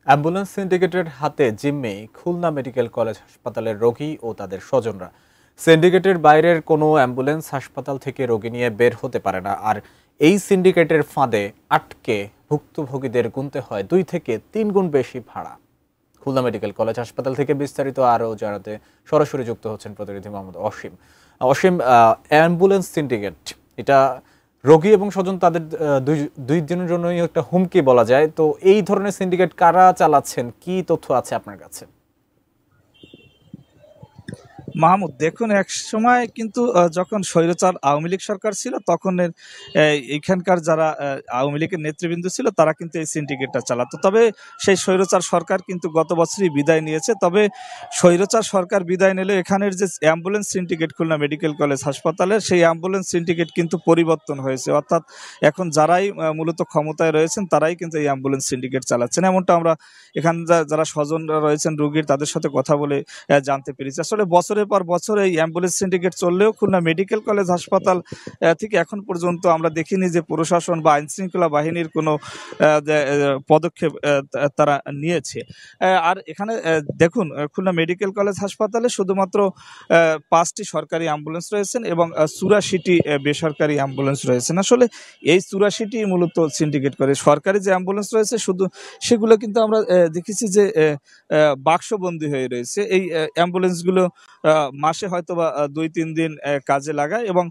Ambulance সিন্ডিকেটের হাতে জিম্মি খুলনা মেডিকেল কলেজ হাসপাতালের রোগী ও তাদের স্বজনরা। সিন্ডিকেটের বাইরের কোনো অ্যাম্বুলেন্স হাসপাতাল থেকে রোগী নিয়ে বের হতে পারে না। আর এই সিন্ডিকেটের ফাঁদে আটকে ভুক্তভোগীদের গুনতে হয় 2 থেকে 3 গুণ বেশি ভাড়া। খুলনা মেডিকেল কলেজ হাসপাতাল থেকে বিস্তারিত আরও জানাতে সরাসরি যুক্ত হচ্ছেন প্রতিনিধি মোহাম্মদ অসীম। অ্যাম্বুলেন্স সিন্ডিকেট এটা রোগী এবং স্বজন তাদের দুই দিনের জন্যই একটা হুমকি বলা যায়। তো এই ধরনের সিন্ডিকেট কারা চালাচ্ছেন, কি তথ্য আছে আপনার কাছে? মাহমুদ, দেখুন, এক সময় কিন্তু যখন স্বৈরাচার আওয়ামী লীগ সরকার ছিল তখন এইখানকার যারা আওয়ামী লীগের নেতৃবৃন্দ ছিল তারা কিন্তু এই সিন্ডিকেটটা চালাতো। তবে সেই স্বৈরাচার সরকার কিন্তু গত বছরই বিদায় নিয়েছে। তবে স্বৈরাচার সরকার বিদায় নিলে এখানের যে ambulance syndicate Khulna medical college হাসপাতালের, সেই অ্যাম্বুলেন্স সিন্ডিকেট কিন্তু পরিবর্তন হয়েছে। অর্থাৎ এখন যারাই মূলত ক্ষমতায় রয়েছেন তারাই কিন্তু এই অ্যাম্বুলেন্স সিন্ডিকেট চালাচ্ছেন, এমনটা আমরা এখানে যারা স্বজনরা রয়েছেন রোগীর তাদের সাথে কথা বলে জানতে পেরেছি। আসলে বছরের পর বছর এই অ্যাম্বুলেন্স সিন্ডিকেট চললেও খুলনা মেডিকেল কলেজ হাসপাতাল থেকে এখন পর্যন্ত আমরা দেখিনি যে প্রশাসন বা আইনশৃঙ্খলা বাহিনীর কোনো পদক্ষেপ তারা নিয়েছে। আর এখানে দেখুন, খুলনা মেডিকেল কলেজ হাসপাতালে শুধুমাত্র 5টি সরকারি অ্যাম্বুলেন্স রয়েছেন এবং 84টি বেসরকারি অ্যাম্বুলেন্স রয়েছেন। আসলে এই 84টি মূলত সিন্ডিকেট করে। সরকারি যে অ্যাম্বুলেন্স রয়েছে শুধু সেগুলো কিন্তু আমরা দেখেছি যে বাক্সবন্দি হয়ে রয়েছে। এই অ্যাম্বুলেন্সগুলো মাসে হয়তো বা 2-3 দিন কাজে লাগায় এবং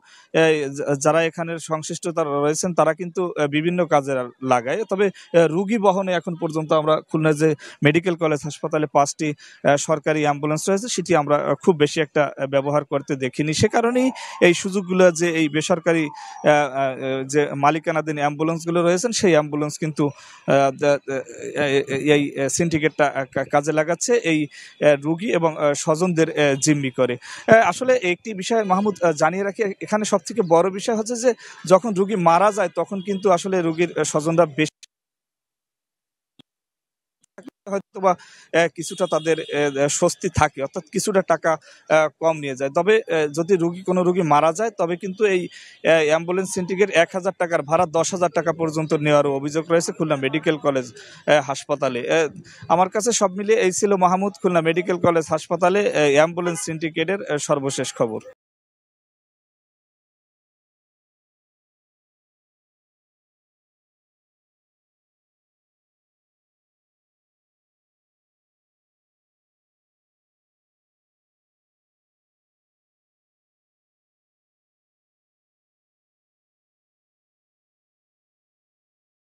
যারা এখানের সংশ্লিষ্ট তারা রয়েছেন তারা কিন্তু বিভিন্ন কাজে লাগায়। তবে রুগী বহনে এখন পর্যন্ত আমরা খুলনা যে মেডিকেল কলেজ হাসপাতালে 5টি সরকারি অ্যাম্বুলেন্স রয়েছে সেটি আমরা খুব বেশি একটা ব্যবহার করতে দেখিনি। সে কারণেই এই সুযোগগুলো যে এই বেসরকারি যে মালিকানাধীন অ্যাম্বুলেন্সগুলো রয়েছেন সেই অ্যাম্বুলেন্স কিন্তু এই সিন্ডিকেটটা কাজে লাগাচ্ছে এই রুগী এবং স্বজনদের জিম্মি করে। আসলে একটি বিষয় মাহমুদ জানিয়ে রাখি, এখানে সবথেকে বড় বিষয় হচ্ছে যে যখন রুগী মারা যায় তখন কিন্তু আসলে রুগীর স্বজনরা বেশি হয়তোবা কিছুটা তাদের স্বস্তি থাকে, অর্থাৎ কিছুটা টাকা কম নিয়ে যায়। তবে যদি কোনো রুগী মারা যায় তবে কিন্তু এই অ্যাম্বুলেন্স সিন্ডিকেট 1,000 টাকার ভাড়া 10,000 টাকা পর্যন্ত নেওয়ারও অভিযোগ রয়েছে খুলনা মেডিকেল কলেজ হাসপাতালে। আমার কাছে সব মিলিয়ে এই ছিল মাহমুদ খুলনা মেডিকেল কলেজ হাসপাতালে অ্যাম্বুলেন্স সিন্ডিকেটের সর্বশেষ খবর।